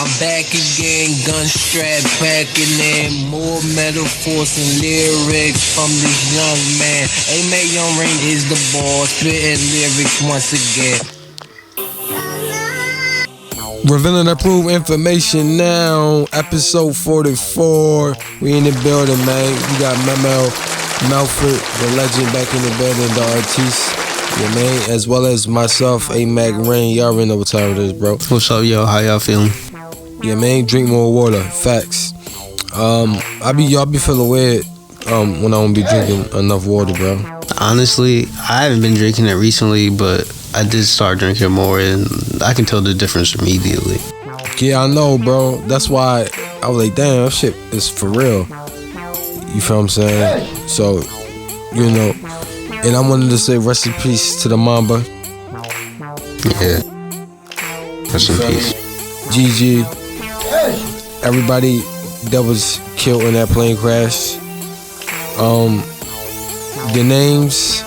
I'm back again, gun strap packing in. More metaphors and lyrics from this young man. R.A.I.N is the boss, spitting lyrics once again. Reveling Approved Information Now, episode 44. We in the building, man. We got Mel Mel, the legend, back in the building, the artiste. Yeah, man, as well as myself, R.A.I.N. Y'all already know what time it is, bro. What's up, yo? How y'all feeling? Yeah, man, drink more water. Facts. Y'all be feeling weird when I don't be drinking enough water, bro. Honestly, I haven't been drinking it recently, but I did start drinking more, and I can tell the difference immediately. Yeah, I know, bro. That's why I was like, damn, that shit is for real. You feel what I'm saying? So, you know, and I wanted to say rest in peace to the Mamba. Yeah. Rest in peace. GG. Everybody that was killed in that plane crash. The names,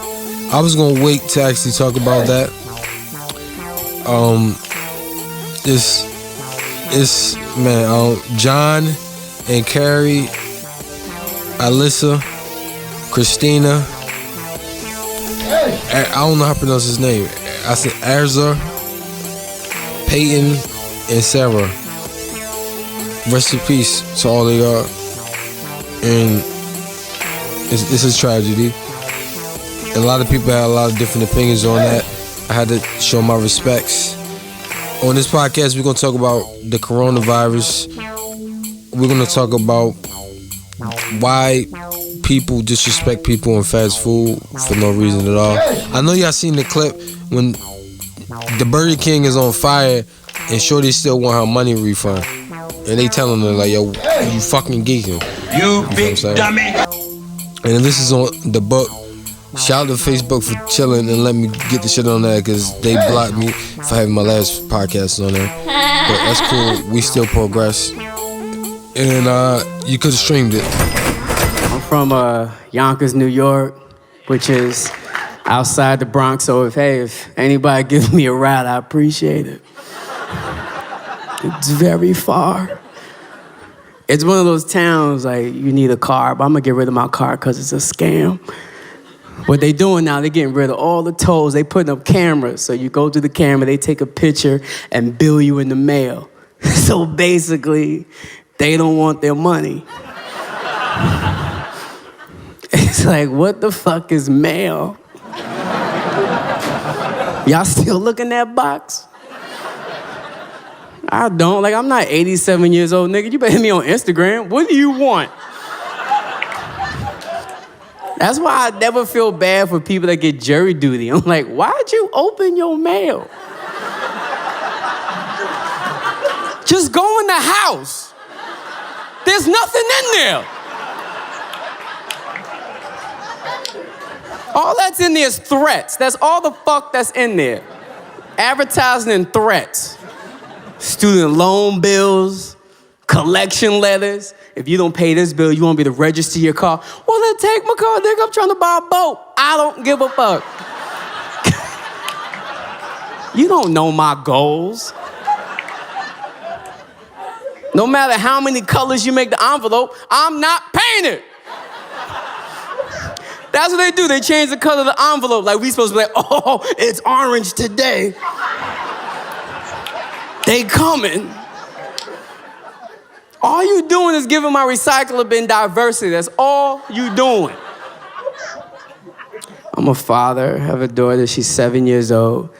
I was gonna wait to actually talk about that. It's man, John and Carrie, Alyssa, Christina. I don't know how to pronounce his name. I said Erza, Peyton, and Sarah. Rest in peace to all of y'all. And it's a tragedy. And a lot of people had a lot of different opinions on that. I had to show my respects. On this podcast, we're going to talk about the coronavirus. We're going to talk about why people disrespect people in fast food for no reason at all. I know y'all seen the clip when the Burger King is on fire and Shorty still want her money refund. And they telling her like, yo, you fucking geeking. You big dummy. And if this is on the book, shout out to Facebook for chilling and let me get the shit on there, because they blocked me for having my last podcast on there. But that's cool. We still progress. And you could have streamed it. I'm from Yonkers, New York, which is outside the Bronx. So if anybody gives me a ride, I appreciate it. It's very far. It's one of those towns like you need a car, but I'm gonna get rid of my car because it's a scam. What they doing now, they're getting rid of all the tolls. They putting up cameras. So you go to the camera, they take a picture and bill you in the mail. So basically, they don't want their money. It's like, what the fuck is mail? Y'all still look in that box? I don't. Like, I'm not 87 years old, nigga. You better hit me on Instagram. What do you want? That's why I never feel bad for people that get jury duty. I'm like, why'd you open your mail? Just go in the house. There's nothing in there. All that's in there is threats. That's all the fuck that's in there. Advertising and threats. Student loan bills, collection letters. If you don't pay this bill, you won't be able to register your car. Well, then take my car, nigga. I'm trying to buy a boat. I don't give a fuck. You don't know my goals. No matter how many colors you make the envelope, I'm not paying it. That's what they do. They change the color of the envelope. Like we supposed to be like, oh, it's orange today. They coming. All you doing is giving my recycler bin diversity. That's all you doing. I'm a father, I have a daughter, she's 7 years old.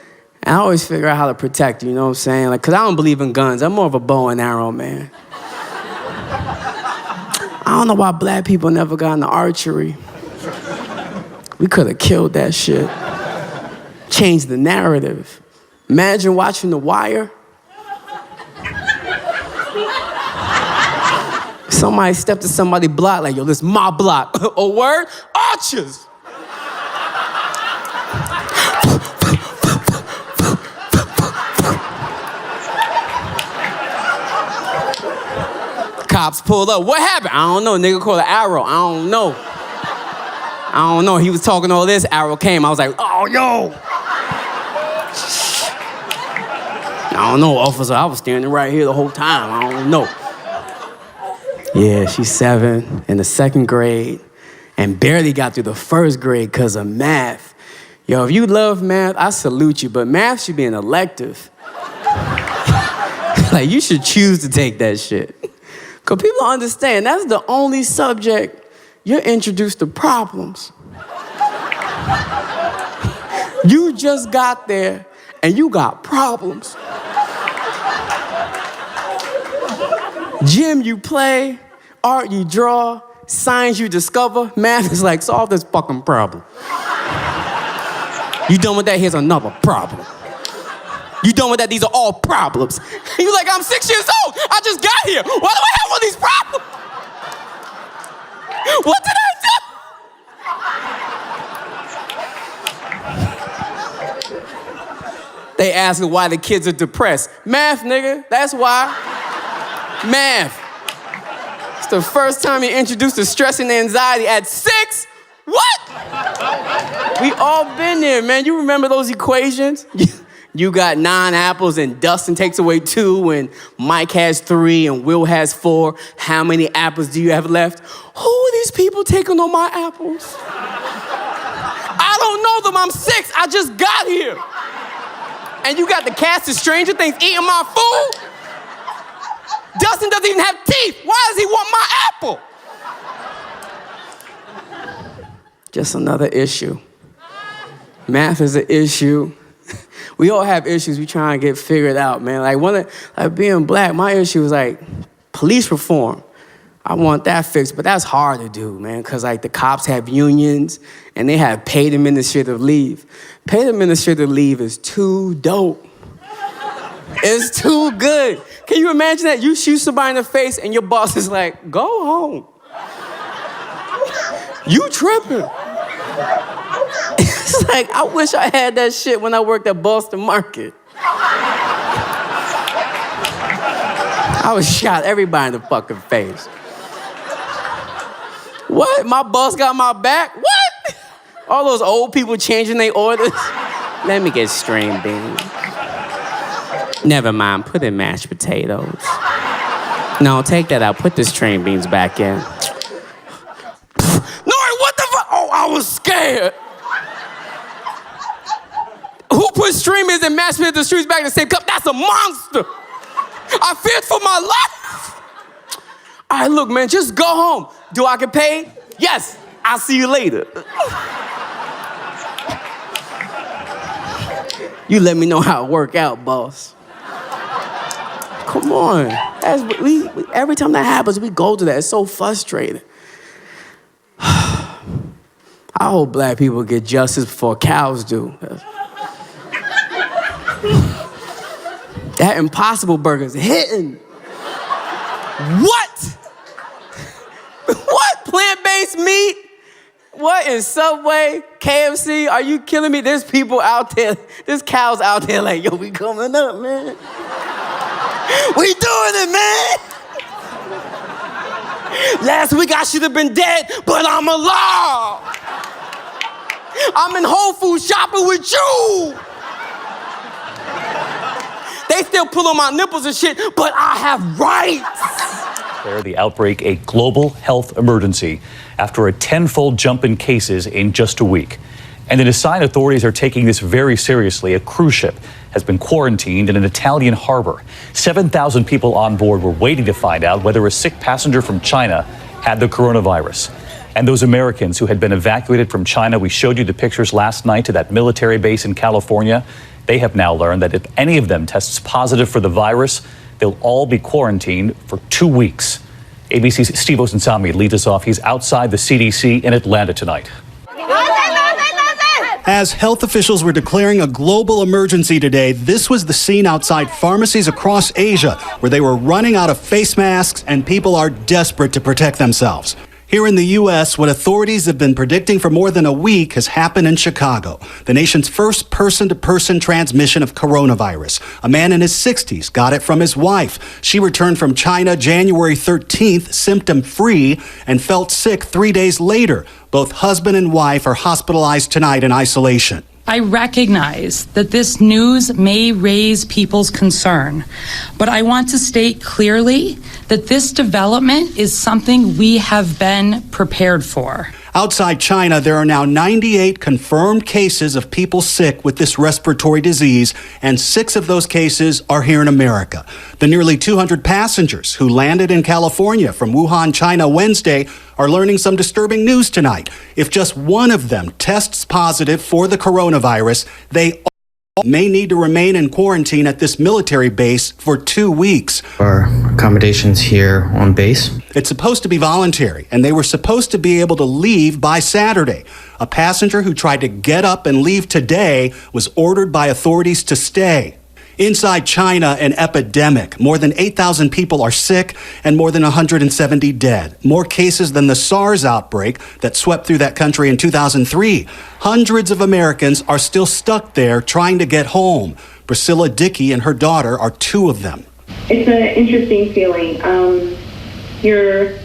And I always figure out how to protect her, you know what I'm saying? Like, cause I don't believe in guns. I'm more of a bow and arrow man. I don't know why black people never got into archery. We could have killed that shit. Changed the narrative. Imagine watching The Wire. Somebody stepped to somebody's block like, yo, this is my block. A word? Archers. Cops pulled up. What happened? I don't know. Nigga called an arrow. I don't know. He was talking all this. Arrow came. I was like, oh, yo. I don't know, officer. I was standing right here the whole time. I don't know. Yeah, she's 7 in the 2nd grade and barely got through the 1st grade because of math. Yo, if you love math, I salute you, but math should be an elective. Like, you should choose to take that shit. Because people don't understand, that's the only subject you're introduced to problems. You just got there and you got problems. Gym you play, art you draw, science you discover, math is like, solve this fucking problem. You done with that? Here's another problem. You done with that? These are all problems. You like, I'm 6 years old. I just got here. Why do I have all these problems? What did I do? They asking why the kids are depressed. Math, nigga. That's why. Math. It's the first time you introduced to stress and anxiety at 6? What? We all been there, man. You remember those equations? You got 9 apples and Dustin takes away 2 and Mike has 3 and Will has 4. How many apples do you have left? Who are these people taking on my apples? I don't know them. I'm 6. I just got here. And you got the cast of Stranger Things eating my food? Dustin doesn't even have teeth. Why does he want my apple? Just another issue. Math is an issue. We all have issues we trying to get figured out, man. Like being black, my issue is like police reform. I want that fixed, but that's hard to do, man, because like the cops have unions and they have paid administrative leave. Paid administrative leave is too dope. It's too good. Can you imagine that? You shoot somebody in the face and your boss is like, go home. You tripping. It's like, I wish I had that shit when I worked at Boston Market. I was shot everybody in the fucking face. What? My boss got my back? What? All those old people changing their orders? Let me get string beans. Never mind, put in mashed potatoes. No, take that out. Put the string beans back in. Nore, what the fuck? Oh, I was scared. Who put string beans and mashed potatoes back in the same cup? That's a monster. I feared for my life. All right, look, man, just go home. Do I get paid? Yes. I'll see you later. You let me know how it work out, boss. Come on. Every time that happens, we go to that. It's so frustrating. I hope black people get justice before cows do. That Impossible Burger's hitting. What? What? Plant-based meat? What, in Subway, KFC? Are you killing me? There's people out there, there's cows out there like, yo, we coming up, man. We doing it, man. Last week I should have been dead, but I'm alive. I'm in Whole Foods shopping with you. They still pull on my nipples and shit, but I have rights. The outbreak a global health emergency after a 10-fold jump in cases in just a week. And in a sign authorities are taking this very seriously, a cruise ship has been quarantined in an Italian harbor. 7,000 people on board were waiting to find out whether a sick passenger from China had the coronavirus. And those Americans who had been evacuated from China, we showed you the pictures last night to that military base in California. They have now learned that if any of them tests positive for the virus, they'll all be quarantined for 2 weeks. ABC's Steve Osunsami leads us off. He's outside the CDC in Atlanta tonight. As health officials were declaring a global emergency today, this was the scene outside pharmacies across Asia, where they were running out of face masks and people are desperate to protect themselves. Here in the U.S., what authorities have been predicting for more than a week has happened in Chicago, the nation's first person-to-person transmission of coronavirus. A man in his 60s got it from his wife. She returned from China January 13th, symptom-free, and felt sick 3 days later. Both husband and wife are hospitalized tonight in isolation. I recognize that this news may raise people's concern, but I want to state clearly that this development is something we have been prepared for. Outside China, there are now 98 confirmed cases of people sick with this respiratory disease, and 6 of those cases are here in America. The nearly 200 passengers who landed in California from Wuhan, China Wednesday are learning some disturbing news tonight. If just one of them tests positive for the coronavirus, they may need to remain in quarantine at this military base for 2 weeks. Our accommodations here on base. It's supposed to be voluntary, and they were supposed to be able to leave by Saturday. A passenger who tried to get up and leave today was ordered by authorities to stay. Inside China, an epidemic. More than 8,000 people are sick and more than 170 dead. More cases than the SARS outbreak that swept through that country in 2003. Hundreds of Americans are still stuck there trying to get home. Priscilla Dickey and her daughter are 2 of them. It's an interesting feeling. You're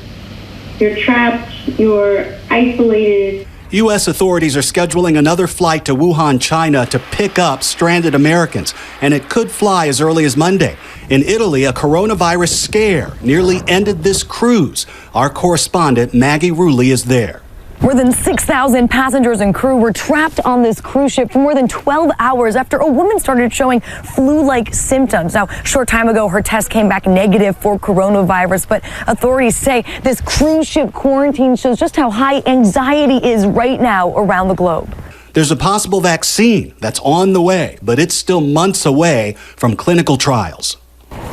trapped, you're isolated. U.S. authorities are scheduling another flight to Wuhan, China to pick up stranded Americans, and it could fly as early as Monday. In Italy, a coronavirus scare nearly ended this cruise. Our correspondent, Maggie Rulli, is there. More than 6,000 passengers and crew were trapped on this cruise ship for more than 12 hours after a woman started showing flu-like symptoms. Now, a short time ago, her test came back negative for coronavirus, but authorities say this cruise ship quarantine shows just how high anxiety is right now around the globe. There's a possible vaccine that's on the way, but it's still months away from clinical trials.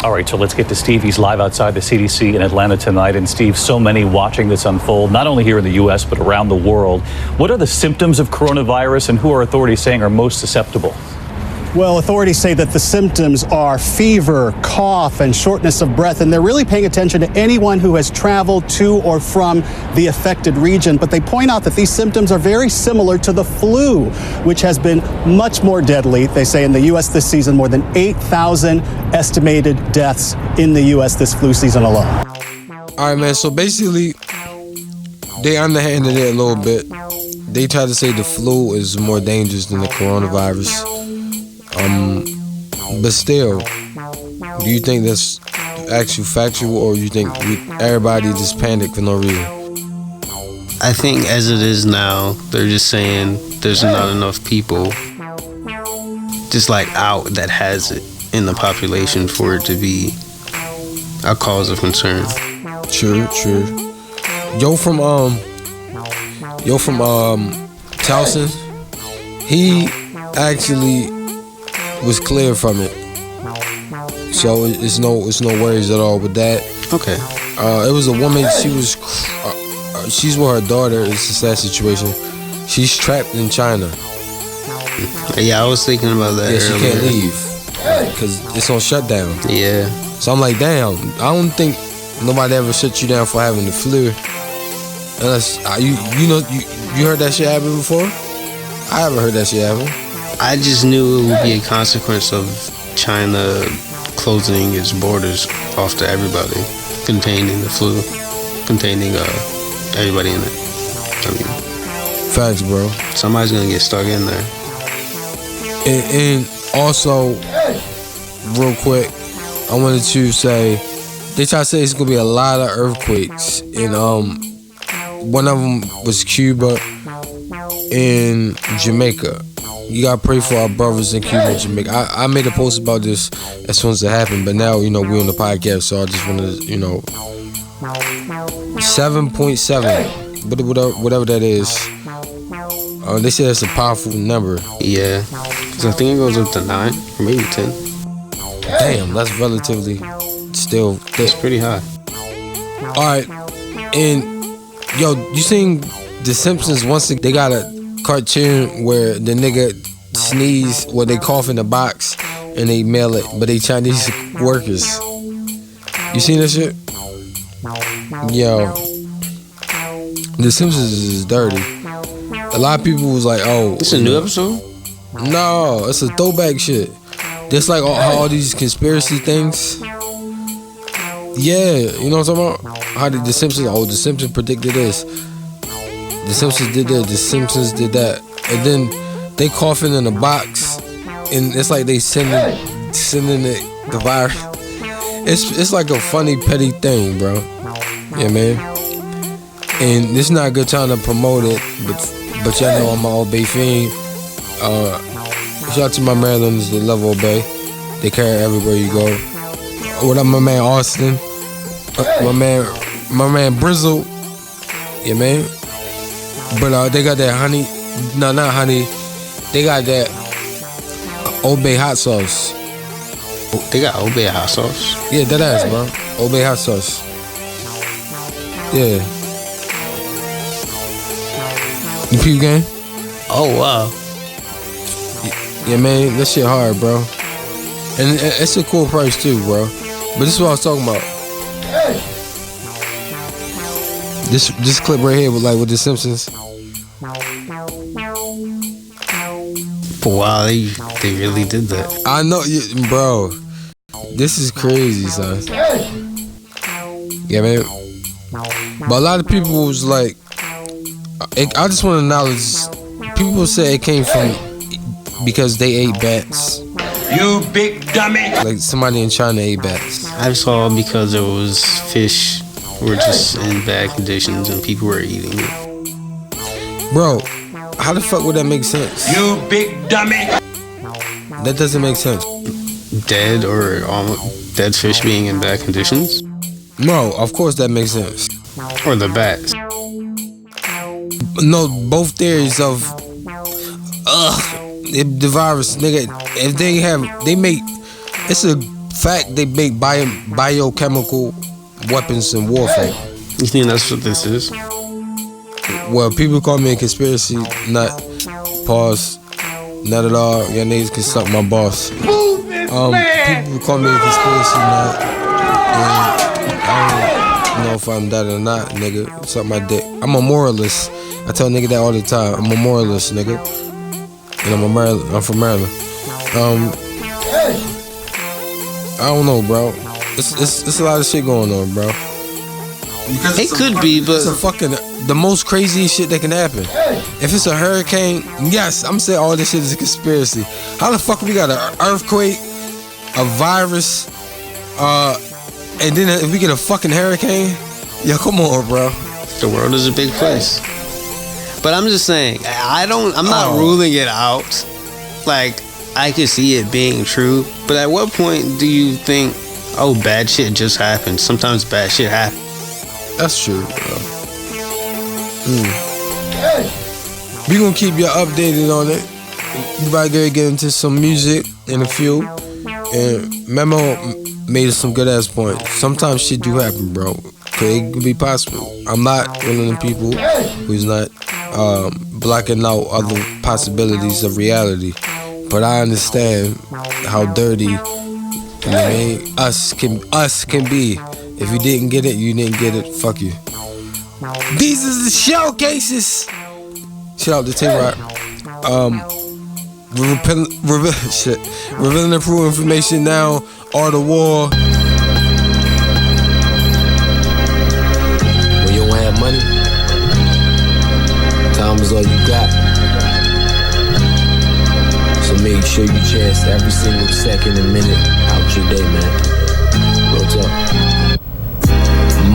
All right, so let's get to Steve. He's live outside the CDC in Atlanta tonight. And Steve, so many watching this unfold, not only here in the U.S., but around the world. What are the symptoms of coronavirus, and who are authorities saying are most susceptible? Well, authorities say that the symptoms are fever, cough, and shortness of breath, and they're really paying attention to anyone who has traveled to or from the affected region. But they point out that these symptoms are very similar to the flu, which has been much more deadly. They say in the U.S. this season, more than 8,000 estimated deaths in the U.S. this flu season alone. All right, man, so basically, they underhanded it a little bit. They tried to say the flu is more dangerous than the coronavirus. But still, do you think that's actual factual, or you think everybody just panicked for no reason? I think as it is now, they're just saying there's not enough people just like out that has it in the population for it to be a cause of concern. True. Yo from Towson, he actually was clear from it, so it's no worries at all with that. Okay. It was a woman. She's with her daughter. It's a sad situation. She's trapped in China. Yeah, I was thinking about that. Yeah, she can't leave because it's on shutdown. Yeah. So I'm like, damn. I don't think nobody ever shut you down for having the flu. Unless you heard that shit happen before. I haven't heard that shit happen. I just knew it would be a consequence of China closing its borders off to everybody, containing the flu, containing everybody in it. I mean, facts, bro. Somebody's gonna get stuck in there. And also, real quick, I wanted to say they try to say it's gonna be a lot of earthquakes, and one of them was Cuba and Jamaica. You gotta pray for our brothers in Cuba and Jamaica. I made a post about this as soon as it happened, but now, we're on the podcast, so I just wanted to, 7.7, whatever that is. They say that's a powerful number. Yeah, because I think it goes up to 9 or maybe 10. Damn, that's relatively still thick. It's pretty high. Alright, and yo, you seen The Simpsons? Once they got a cartoon where the nigga sneeze, they cough in the box and they mail it, but they Chinese workers. You seen that shit? Yo, The Simpsons is dirty. A lot of people was like, oh, it's a new episode? No, it's a throwback shit. Just like all these conspiracy things. Yeah, you know what I'm talking about? How did The Simpsons predicted this. The Simpsons did that. The Simpsons did that. And then they coughing in a box, and it's like they sending the virus. It's like a funny petty thing, bro. Yeah, man. And this is not a good time to promote it, but y'all know I'm an Old Bay fiend. Shout out to my Marylanders that love Old Bay. They carry everywhere you go. What up, my man Austin? My man Brizzle. Yeah, man. But they got that honey. No, not honey. They got that Old Bay hot sauce. They got Old Bay hot sauce? Yeah, that ass, bro. Old Bay hot sauce. Yeah. You peep game? Oh, wow. Yeah, man, that shit hard, bro. And it's a cool price too, bro. But this is what I was talking about. This clip right here with the Simpsons. Wow, they really did that. I know, bro. This is crazy, son. Yeah, man. But a lot of people was like, I just want to acknowledge, people say it came from because they ate bats. You big dummy. Like somebody in China ate bats. I saw because it was fish were just in bad conditions and people were eating it. Bro, how the fuck would that make sense? You big dummy. That doesn't make sense. Dead or dead fish being in bad conditions? No, of course that makes sense. Or the bats. No, both theories of the virus, nigga. If they make, it's a fact they make biochemical weapons in warfare. You think that's what this is? Well, people call me a conspiracy nut. Pause. Not at all. Y'all niggas can suck my boss. People call me a conspiracy nut. And I don't know if I'm that or not, nigga. Suck my dick. I'm a moralist. I tell nigga that all the time. I'm a moralist, nigga. And I'm from Maryland. I don't know, bro. It's a lot of shit going on, bro. Because it could be, but it's a fucking the most craziest shit that can happen. If it's a hurricane, yes, I'm saying all this shit is a conspiracy. How the fuck we got an earthquake, a virus, and then if we get a fucking hurricane, yo, come on, bro. The world is a big place. But I'm just saying, I'm not ruling it out. Like, I could see it being true. But at what point do you think, oh, bad shit just happened? Sometimes bad shit happens. That's true, bro. We gonna keep you updated on it. We about to get into some music in a few. And Memo made some good ass points. Sometimes shit do happen, bro. It could be possible. I'm not one of them people who's not blocking out other possibilities of reality. But I understand how dirty, you know what I mean, us can be. If you didn't get it, you didn't get it. Fuck you. These is the showcases. Shout out to T-Rock. Reveling Approved Information Now. Art of War. When you don't have money, time is all you got. So make sure you chance every single second and minute out your day, man. Real talk.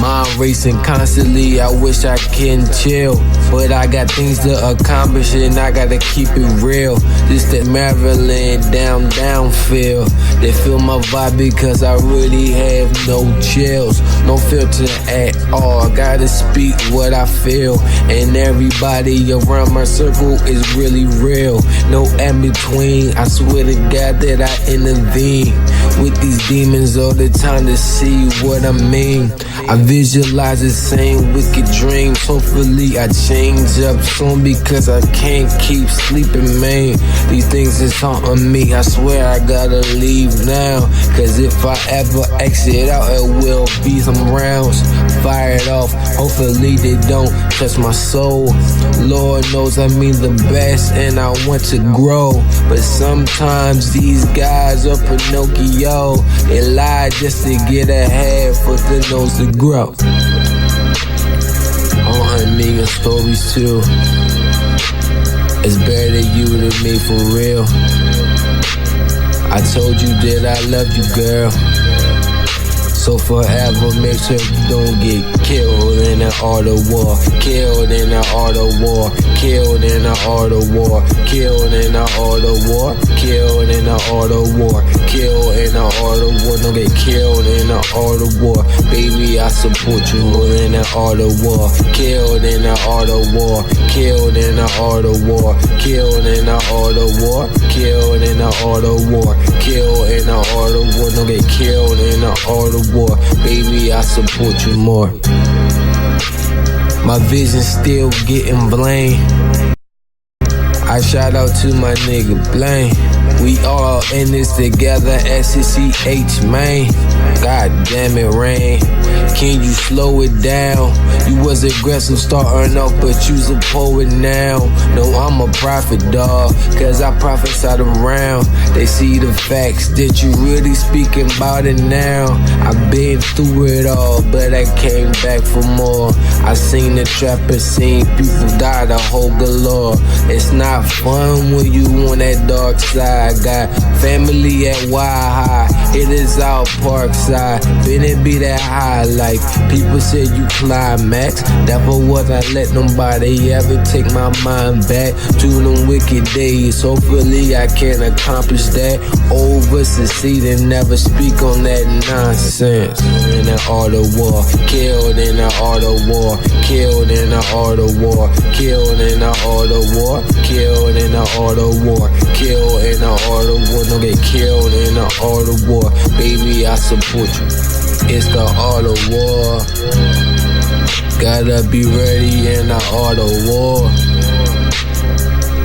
Mind racing constantly, I wish I can chill, but I got things to accomplish and I gotta keep it real. This that Maryland down feel. They feel my vibe because I really have no chills, no filter at all. I gotta speak what I feel, and everybody around my circle is really real. No in between, I swear to God that I intervene with these demons all the time to see what I mean. I visualize the same wicked dreams. Hopefully I change up soon because I can't keep sleeping, man. These things is haunting me. I swear I gotta leave now, cause if I ever exit out, it will be some rounds fired off. Hopefully they don't touch my soul. Lord knows I mean the best and I want to grow, but sometimes these guys are Pinocchio. They lie just to get ahead for the nose to grow. 100 million stories too. It's better you than me for real. I told you that I love you, girl. So forever, make sure you don't get killed in the art of war. Killed in the art of war. Killed in the art of war. Killed in the art of war. Killed in the art of war. Killed in the art of war. Don't get killed in the art of war. Baby, I support you in the art of war. Killed in the art of war. Killed in the art of war. Killed in the art of war. Killed in the art of war. Killed in the art of war. Don't get killed in the art of war. Baby, I support you more. My vision still getting blamed. I shout out to my nigga Blaine. We all in this together, SCCH, man. God damn it, R.A.I.N. Can you slow it down? You was aggressive starting off, but you's a poet now. No, I'm a prophet, dawg, cause I prophesied around. They see the facts that you really speaking about it now. I've been through it all, but I came back for more. I seen the trapper, seen people die the whole galore. It's not fun when you on that dark side. Got family at High. It is out Parkside. Been it be that high like people said you climax. Never was I let nobody ever take my mind back to them wicked days. Hopefully I can accomplish that. Over succeed and never speak on that nonsense. In the art of war. Killed in the art of war. Killed in the art of war. Killed in the art of war. Killed in the art of war. Killed in the art of war. Don't get killed in the art of war. Baby, I support you. It's the art of war. Gotta be ready in the art of war.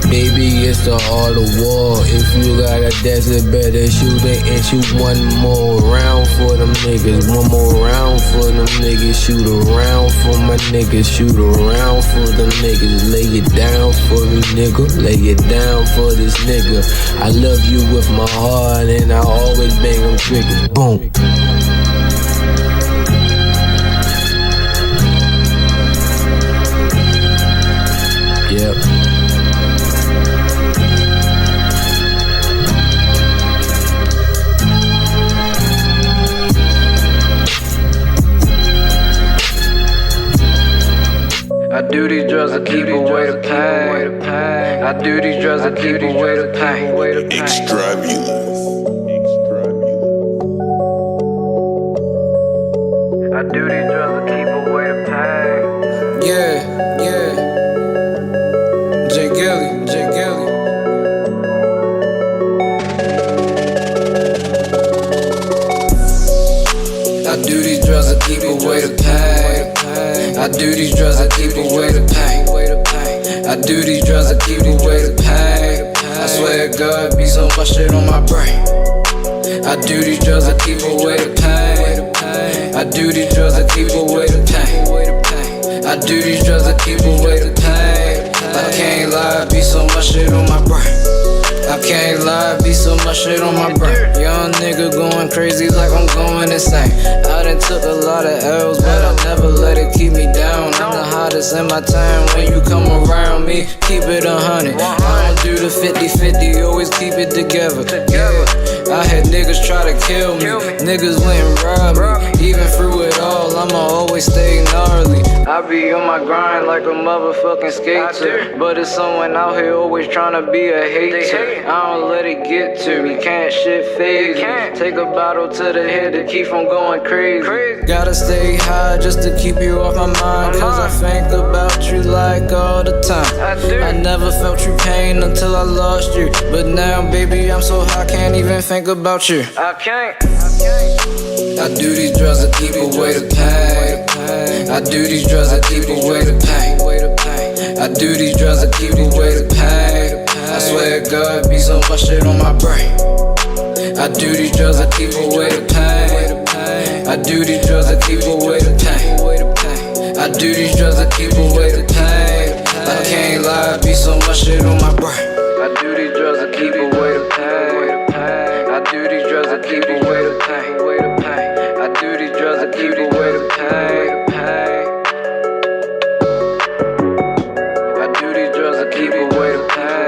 Baby, it's the art of war. If you got a desert, better shoot it and shoot one more round for them niggas. One more round for them niggas. Shoot around for my niggas. Shoot around for them niggas. Lay it down for me, nigga. Lay it down for this nigga. I love you with my heart and I always bang them triggers. Boom. Yep. I do these drugs to keep away the pain. I do these drugs to keep away the pain. Extravulous. I do these drugs to keep away the pain. Yeah, yeah. J. Gilly, J. Gilly. I do these drugs to keep away the pain. I do these drugs to keep away the pain. I do these drugs to keep away the pain. I swear to God, be so much shit on my brain. I do these drugs to keep away the pain. I do these drugs to keep away the pain. I do these drugs to keep away the pain. I can't lie, be so much shit on my brain. I can't lie, be so much shit on my brain. Young nigga going crazy like I'm going insane. I done took a lot of L's, but I never let it keep me down. I'm the hottest in my time. When you come around me, keep it 100. I don't do the 50-50, always keep it together. I had niggas try to kill me, niggas went and robbed me. Even through it all, I'ma always stay gnarly. I be on my grind like a motherfucking skater, but it's someone out here always tryna be a hater. I don't let it get to me, can't shit phase me. Take a bottle to the head to keep from going crazy. Gotta stay high just to keep you off my mind, cause I think about you like all the time. I never felt your pain until I lost you, but now baby I'm so high, can't even think about you. I can't. I do these drugs to keep away the pain. I do these drugs to keep away the pain. I do these drugs to keep away the pain. I swear to God, be so much shit on my brain. I do these drugs to keep away the pain. I do these drugs to keep away the pain. I do these drugs to keep away the pain. I can't lie, be so much shit on my brain. I do these drugs to keep away the pain. I do these drugs to keep away the pain. I do these drugs to keep away the pain. I do these drugs to keep away the pain.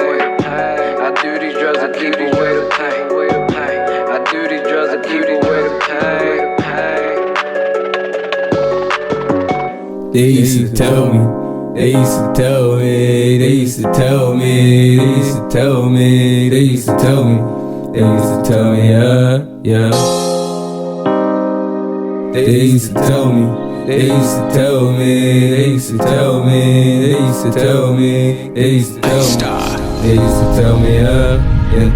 They used to tell me, they used to tell me, they used to tell me, they used to tell me, they used to tell me, they used to tell me, yeah. They used to tell me, they used to tell me, they used to tell me, they used to tell me, they used to tell me, they used to tell me, yeah. They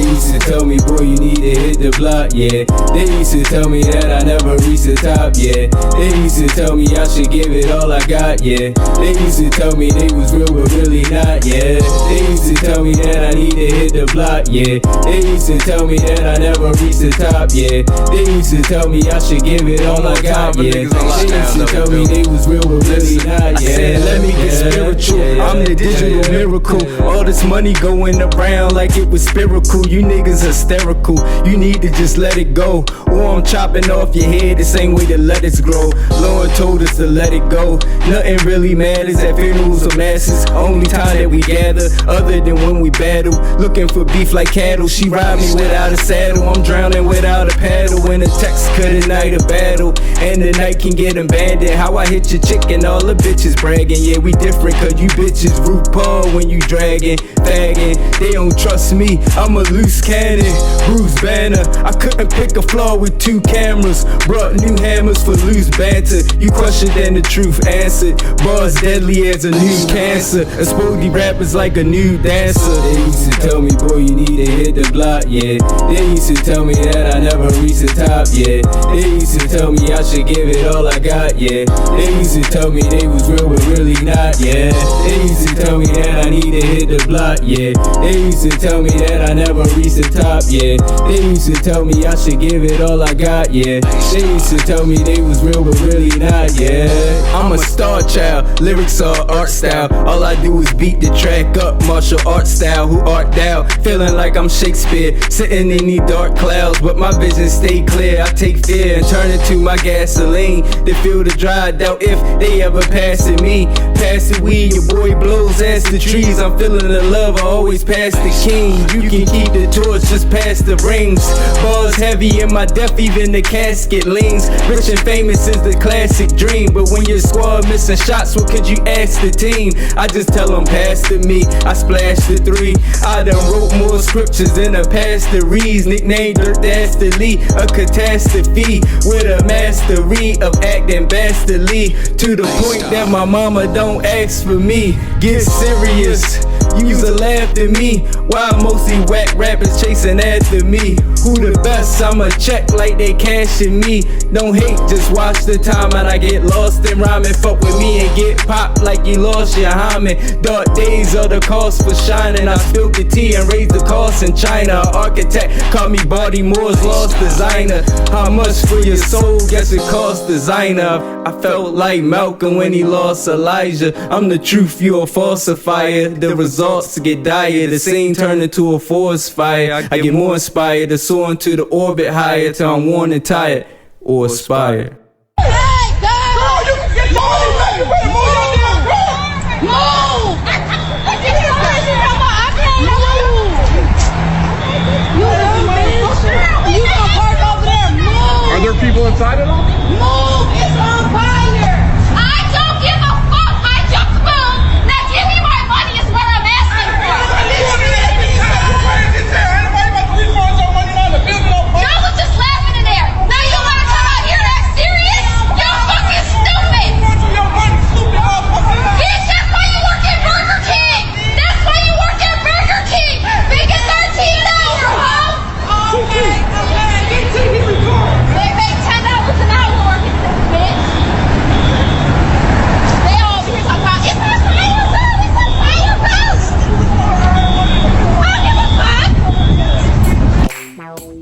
used to tell me, boy, you need to hit the block, yeah. They used to tell me that I never reach the top, yeah. They used to tell me I should give it all I got, yeah. They used to tell me they was real but really not, yeah. They used to tell me that I need to hit the block, yeah. They used to tell me that I never reach the top, yeah. They used to tell me I should give it all I got, yeah. They used to tell me they was real but really not, yeah. Let me get spiritual, I'm the digital miracle. All this money going around like it was spherical. You niggas hysterical, you need to just let it go. Or I'm chopping off your head the same way the lettuce grow. Lord told us to let it go. Nothing really matters at funerals or masses. Only time that we gather, other than when we battle. Looking for beef like cattle, she ride me without a saddle. I'm drowning without a paddle. When the text could ignite a battle, and the night can get abandoned. How I hit your chick and all the bitches bragging. Yeah, we different cause you bitches RuPaul when you dragging, fagging. They don't trust me, I'm a loose cannon, Bruce Banner. I couldn't pick a flaw with 2 cameras. Brought new hammers for loose banter. You questioned and the truth answered. Bars deadly as a new cancer. Exposed these rappers like a new dancer. They used to tell me, boy, you need to hit the block, yeah. They used to tell me that I never reach the top, yeah. They used to tell me I should give it all I got, yeah. They used to tell me they was real but really not, yeah. They used to tell me that I need to hit the block, yeah. They used to tell me that I never reach the top, yeah. They used to tell me I should give it all I got, yeah. They used to tell me they was real but really not, yeah. I'm a star child, lyrics are art style. All I do is beat the track up, martial art style. Who art thou? Feeling like I'm Shakespeare, sitting in these dark clouds, but my vision stay clear. I take fear and turn it to my gasoline. They feel the dry doubt if they ever passing me. Pass the weed, your boy blows ass the trees. I'm feeling the love, I always pass the king. You can keep the torch, just pass the rings. Balls heavy in my death, even the casket leans. Rich and famous is the classic dream, but when your squad missing shots, what could you ask the team? I just tell them pass to me, I splash the 3. I done wrote more scriptures than a pastor reads. Nicknamed Dirt Dastardly, a catastrophe with a mastery of acting bastardly, to the point that my mama don't ask for me. Get serious, use a laugh at me, while mostly whack rappers chasing after me. Who the best? I'ma check like they cashing me. Don't hate, just watch the time and I get lost in rhyming. Fuck with me and get popped like you lost your hymen. Dark days are the cost for shining. I spilled the tea and raised the cost in China. Architect called me Baltimore's lost designer. How much for your soul? Guess it cost designer. I felt like Malcolm when he lost Elijah. I'm the truth, you a falsifier. The results get dire, the scene turned into a forest fire. I get more inspired to soar into the orbit higher till I'm worn and tired or aspire. Are there people inside it all? Move! It's on fire! I don't give a fuck! I just moved! Now give me my money is what I'm asking for! Y'all was just laughing in there! Now you wanna come out here and act serious? You're fucking stupid! Bitch, that's why you work at Burger King! That's why you work at Burger King! Making $13 an hour, huh? Okay. They make $10 an hour working this bitch. They all over here talking about it's a fire zone, it's a fire zone. I don't give a fuck.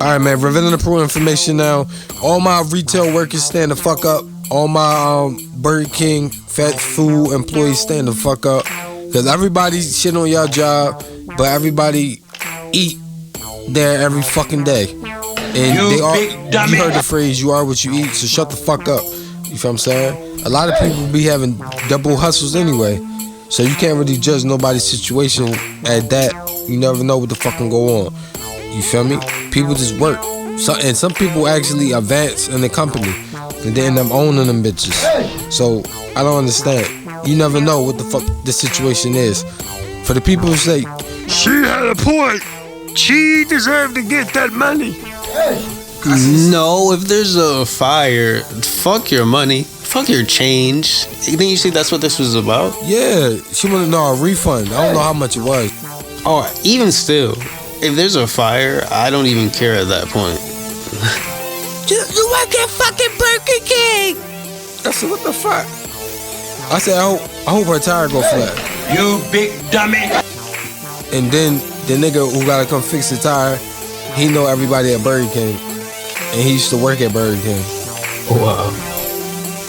Alright, man, Reveling Approved Information Now. All my retail workers stand the fuck up. All my Burger King fast food employees stand the fuck up. Cause everybody shit on y'all job, but everybody eat there every fucking day. And they all, you heard the phrase, you are what you eat, so shut the fuck up. You feel what I'm saying? A lot of people be having double hustles anyway, so you can't really judge nobody's situation at that. You never know what the fuck can go on. You feel me? People just work. And some people actually advance in the company, and they end up owning them bitches. So I don't understand. You never know what the fuck the situation is. For the people who say, she had a point, she deserved to get that money. No, if there's a fire, fuck your money. Fuck your change. Then you see that's what this was about? Yeah, she wanted to know a refund. I don't know how much it was. Oh, even still, if there's a fire, I don't even care at that point. You work at fucking Burger King. I said, what the fuck? I said, I hope her tire go flat. You big dummy. And then the nigga who gotta come fix the tire, he know everybody at Burger King. And he used to work at Burger King. Wow.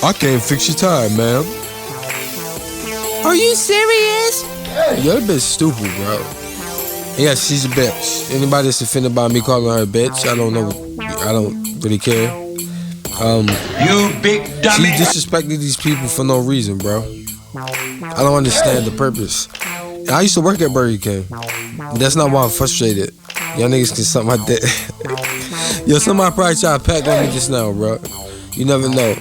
I can't fix your tire, ma'am. Are you serious? You're a bit stupid, bro. Yeah, she's a bitch. Anybody that's offended by me calling her a bitch, I don't know. I don't really care. You big dummy. She disrespected these people for no reason, bro. I don't understand the purpose. And I used to work at Burger King. That's not why I'm frustrated. Y'all niggas can suck my dick. Yo, somebody probably tried to pack on me just now, bro. You never know.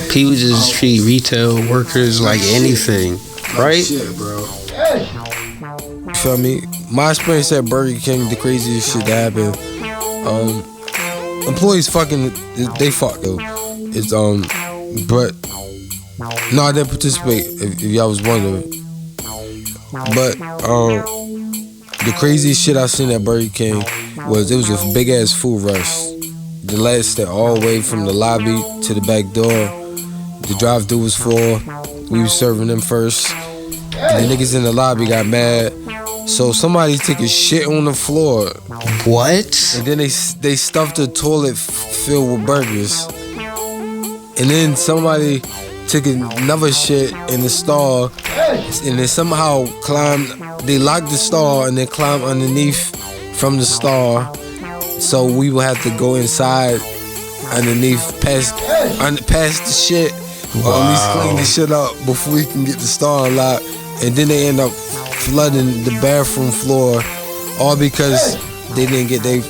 People just treat retail workers like anything, right? Shit, bro. You feel me? My experience at Burger King, the craziest shit that happened. Employees fucking, they fuck though. It's but no, I didn't participate. If y'all was wondering, but the craziest shit I seen at Burger King was it was a big ass food rush. The lasted all the way from the lobby to the back door. The drive-thru was full. We was serving them first. And the niggas in the lobby got mad. So somebody took a shit on the floor. What? And then they stuffed the toilet filled with burgers. And then somebody took another shit in the stall. And then somehow they locked the stall and then climbed underneath from the stall. So we will have to go inside underneath past the shit. Or at least clean the shit up before we can get the stall unlocked. And then they end up flooding the bathroom floor, all because they didn't get their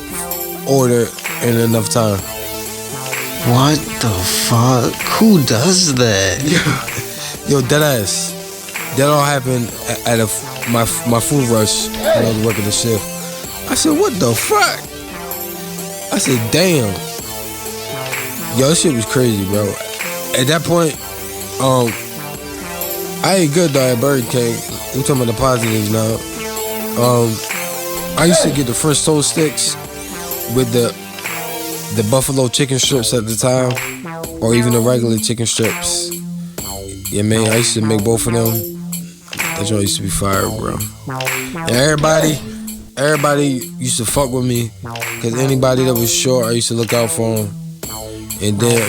order in enough time. What the fuck? Who does that? Yo, deadass. That all happened at my food rush when I was working the shift. I said, what the fuck? I said, damn. Yo, this shit was crazy, bro. At that point, I ate good though at Burger King. We talking about the positives now. I used to get the French toast sticks with the buffalo chicken strips at the time, or even the regular chicken strips. Yeah, man, I used to make both of them. That joint used to be fire, bro. And everybody used to fuck with me, cause anybody that was short, I used to look out for them. And then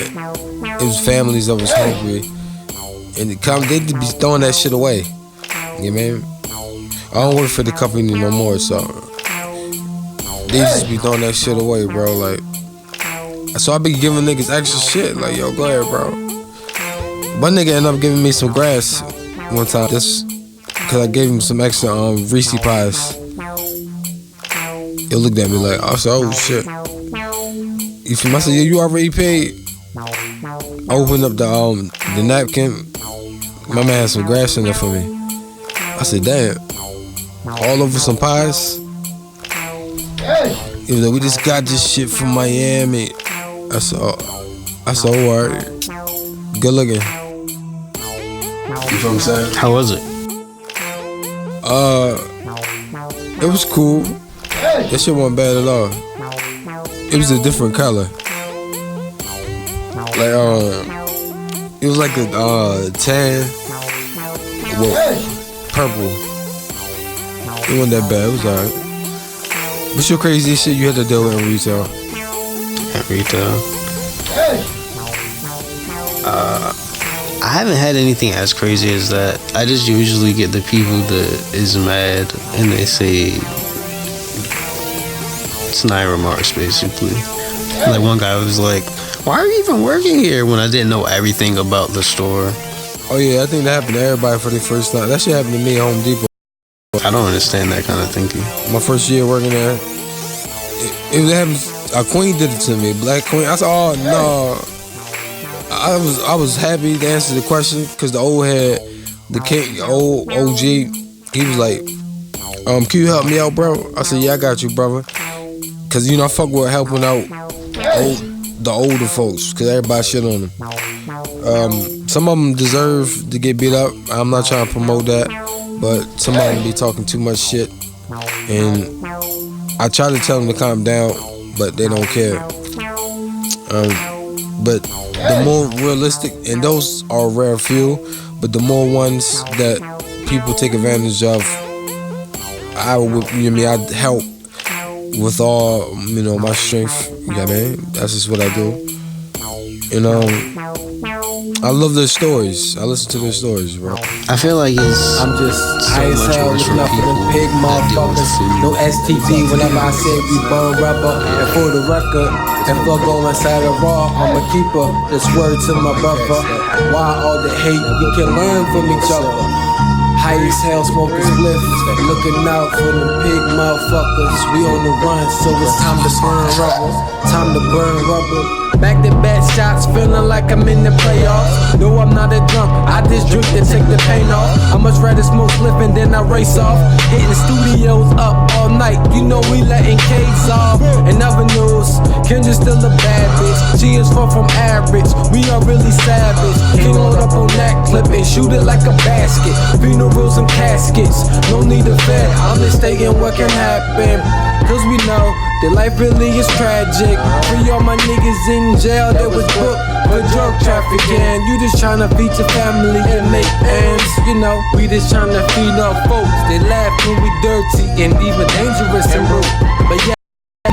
it was families that was hungry, and they'd be throwing that shit away. You know what I mean? I don't work for the company no more, so they just be throwing that shit away, bro. Like, so I be giving niggas extra shit. Like, yo, go ahead, bro. One nigga ended up giving me some grass one time, just cause I gave him some extra Reese pies. He looked at me like, I said, oh shit. You feel me? I said, yeah, you already paid. I opened up the napkin. My man had some grass in there for me. I said, damn. All over some pies. He was like, we just got this shit from Miami. I said, alright. Good looking. You feel what I'm saying? How was it? It was cool. That shit wasn't bad at all. It was a different color. Like, it was like a tan with purple. It wasn't that bad. It was alright. What's your crazy shit you had to deal with in retail? At retail? I haven't had anything as crazy as that. I just usually get the people that is mad and they say snide remarks, basically. Like one guy was like, why are you even working here, when I didn't know everything about the store? Oh yeah, I think that happened to everybody for the first time. That shit happened to me at Home Depot. I don't understand that kind of thinking. My first year working there, it happened. A queen did it to me, black queen. I said, oh no. I was happy to answer the question because the old OG, he was like, can you help me out, bro? I said, yeah, I got you, brother. Cause I fuck with helping out the older folks, cause everybody shit on them. Some of them deserve to get beat up. I'm not trying to promote that, but some of them be talking too much shit, and I try to tell them to calm down, but they don't care. But the more realistic, and those are a rare few, but the more ones that people take advantage of, I'd help with all, my strength. You know what I mean? That's just what I do. I love their stories. I listen to their stories, bro. I feel like I'm just high as hell, looking up for them big motherfuckers. No STD whenever I say we burn rubber. And for the record, if I go inside a raw, I'm a keeper. This word to my brother. Why all the hate? We can learn from each other. High as hell, smoking spliff. Looking out for them pig motherfuckers. We on the run, so it's time to burn rubber. Time to burn rubber. Back to back shots, feeling like I'm in the playoffs. No, I'm not a drunk, I just drink to take the pain off. I much rather smoke slipping than I race off. Hitting studios up all night, we letting K's off. In other news, Kendra's still a bad bitch. She is far from average, we are really savage. King load up on that clip and shoot it like a basket. Funerals and caskets, no need to fear. I'm just stating what can happen, cause we know that life really is tragic. Free all my niggas in jail that was booked for drug trafficking. You just tryna feed your family and make ends. We just tryna feed our folks. They laugh when we dirty and even dangerous and rude. But yeah,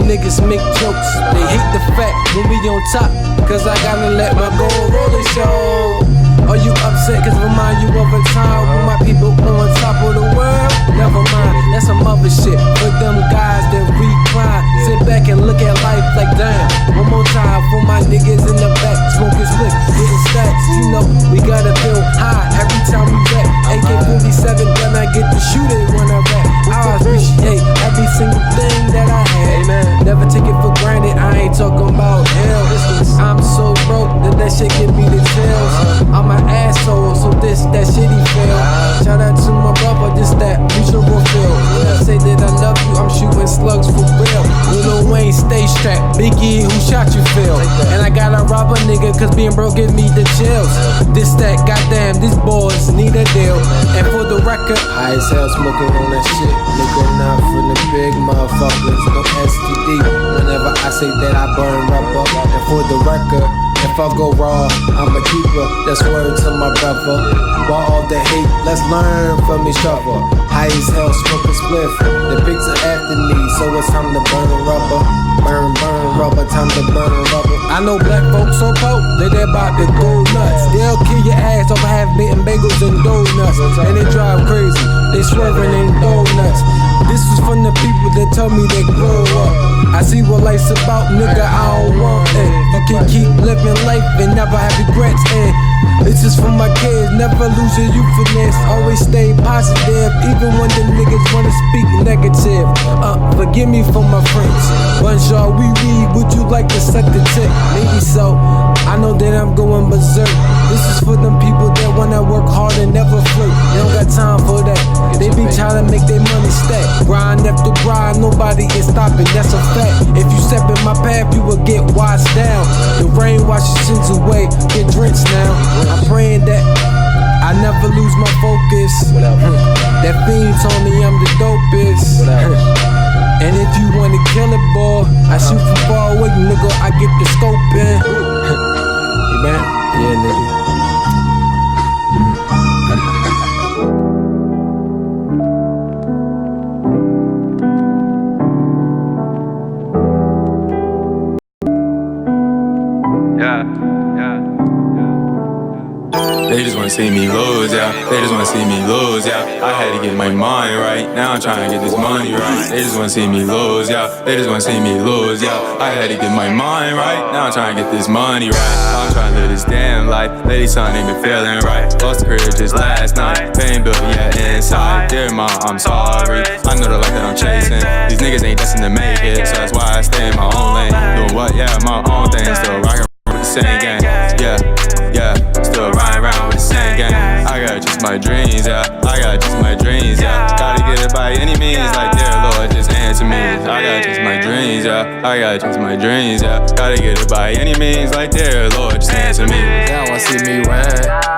niggas make jokes. They hate the fact when we on top, cause I gotta let my gold roller show. Are you upset cause remind you of a time when my people on top of the world? Never mind, that's some other shit. For them guys that recline, sit back and look at life like damn. One more time for my niggas in the back, smoking split, getting stacks. We gotta feel high every time we rap. AK-47, then I get to shoot it when I rap. I appreciate every single thing that I had. Never take it for granted, I ain't talking about hell. I'm so broke that shit give me the chills. I'm an asshole, so that shitty feel. Shout out to my brother, this that mutual feel. When I say that I love you, I'm shooting slugs for real. Lil Wayne, stay strapped. Biggie, who shot you, Phil? And I gotta rob a nigga, cause being broke gives me the chills. This that, goddamn, these boys need a deal. And for the record, high as hell smoking on that shit. Looking out for the big motherfuckers, no STD. Whenever I say that I burn rubber. And for the record, if I go raw, I'm a keeper. That's word to my brother. While all the hate, let's learn from each other. High as hell, smoking spliff. The pigs are after me, so it's time to burn rubber. Burn rubber, time to burn rubber. I know black folks so poor, they about to go nuts. They'll kill your ass over half-bitten bagels and donuts. And they drive crazy, they swerving in donuts. This is from the people that tell me they grow up. I see what life's about, nigga, I don't want it. You can keep living life and never have regrets, and it's just for my kids, never lose your youthfulness. Always stay positive, even when the niggas wanna speak negative. Forgive me for my friends, but y'all, we read, would you like to suck the tip? Maybe so, I know that I'm going berserk. This is for them people that wanna work hard and never flirt. They don't got time for that, they be trying to make their money stack. Grind after grind, nobody is stopping, that's a fact. If you step in my path, you will get washed down. The rain washes sins away, get drenched now. I'm praying that I never lose my focus. That fiend told me I'm the dopest. And if you wanna kill it, boy, I shoot from far away, nigga, I get the scope in. Hey, man? Yeah, nigga. They just wanna see me lose, yeah. They just wanna see me lose, yeah. I had to get my mind right. Now I'm trying to get this money right. They just wanna see me lose, yeah. They just wanna see me lose, yeah. I had to get my mind right. Now I'm trying to get this money right. I'm trying to live this damn life. Lady son ain't been feeling right. Lost the career just last night. Pain built me inside. Dear mom, I'm sorry. I know the life that I'm chasing. These niggas ain't destined to make it, so that's why I stay in my own lane. Doing what? Yeah, my own thing. Still rockin' with the same gang. Yeah. yeah. Still riding around with the same gang. I gotta chase my dreams, yeah. I gotta chase my dreams, yeah. Gotta get it by any means, like dear Lord, just answer me. I gotta chase my dreams, yeah. I gotta chase my dreams, yeah. Gotta get it by any means, like dear Lord, just answer me. They don't wanna see me win,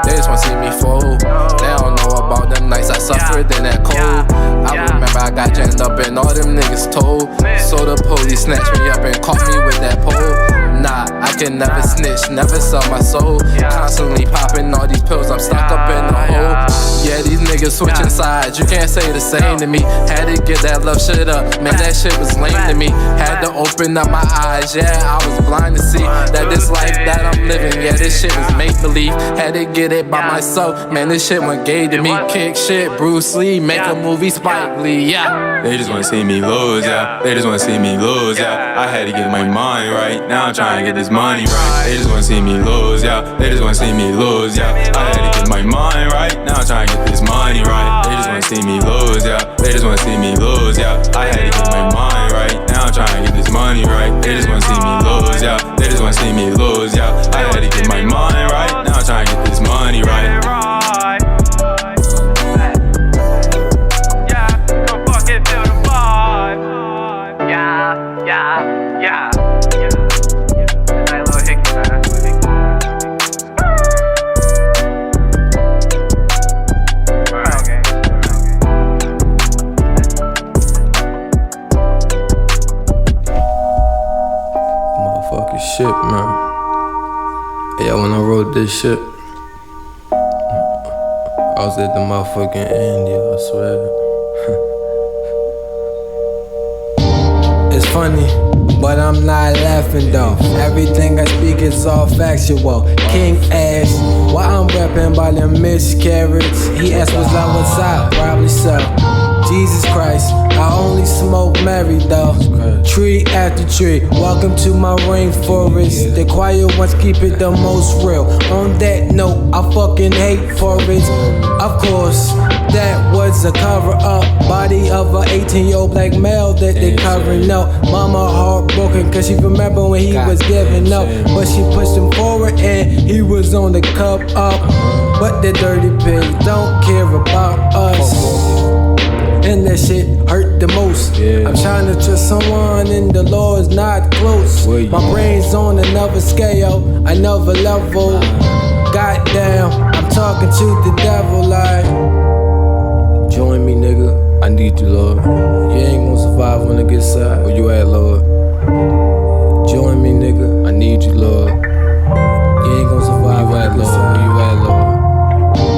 they just wanna see me fold. They don't know about them nights I suffered in that cold. I remember I got jammed up and all them niggas told. So the police snatched me up and caught me with that pole. Nah, I can never snitch, never sell my soul. Constantly popping all these pills, I'm stuck up in the hole. Yeah, these niggas switching sides, you can't say the same to me. Had to get that love shit up, man, that shit was lame to me. Had to open up my eyes, yeah, I was blind to see that this life that I'm living, yeah, this shit was make-believe. Had to get it by myself, man, this shit went gay to me. Kick shit, Bruce Lee, make a movie, Spike Lee, yeah. They just wanna see me lose, yeah. They just wanna see me lose, yeah. I had to get my mind right, now I'm trying to get this money right. They just wanna see me lose, yeah. They just wanna see me lose, yeah. I had to get my mind right, now I'm trying to get this money right. They just wanna see me lose, yeah. They just wanna see me lose, yeah. I had to get my mind right, now I'm trying to get this money right. They just wanna see me lose, yeah. They just wanna see me lose, yeah. I had to get my mind right, now I'm trying to get this money right. Shit, man. Yeah, when I wrote this shit, I was at the motherfucking end, yeah, I swear. It's funny, but I'm not laughing though. Everything I speak is all factual. King asked why I'm rapping by them miscarriages. He asked was I what's up? Probably so. Jesus Christ, I only smoke Mary though. Tree after tree, welcome to my rainforest. The quiet ones keep it the most real. On that note, I fucking hate forests. Of course, that was a cover up. Body of a 18-year-old black male that they covering up. Mama heartbroken cause she remember when he was giving up. But she pushed him forward and he was on the cup up. But the dirty pig don't care about us. And that shit hurt the most. I'm trying to trust someone and the Lord's not close. My brain's on another scale, another level. Goddamn, I'm talking to the devil like, join me, nigga, I need you, Lord. You ain't gonna survive on the good side. Where you at, Lord? Join me, nigga, I need you, Lord. You ain't gonna survive on the good side. Where you at, Lord?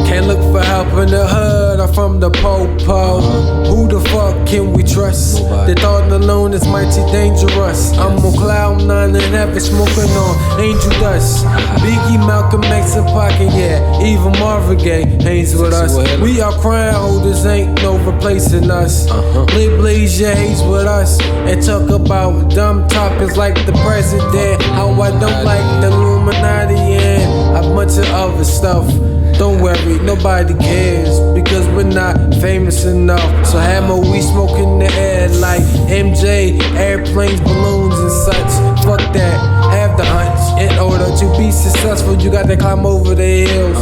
Can't look for help in the hood or from the po-po. Who the fuck can we trust? The thought alone is mighty dangerous. I'm on cloud nine and heaven smoking on angel dust. Biggie, Malcolm X and Pocket, yeah. Even Marvin Gaye hangs with us. We are crown holders, ain't no replacing us. Blaze your haze with us and talk about dumb topics like the president. How I don't like the Illuminati and a bunch of other stuff. Don't worry, nobody cares because we're not famous enough. So have more weed smoke in the air like MJ, airplanes, balloons and such. Fuck that, have the hunch. In order to be successful, you got to climb over the hills.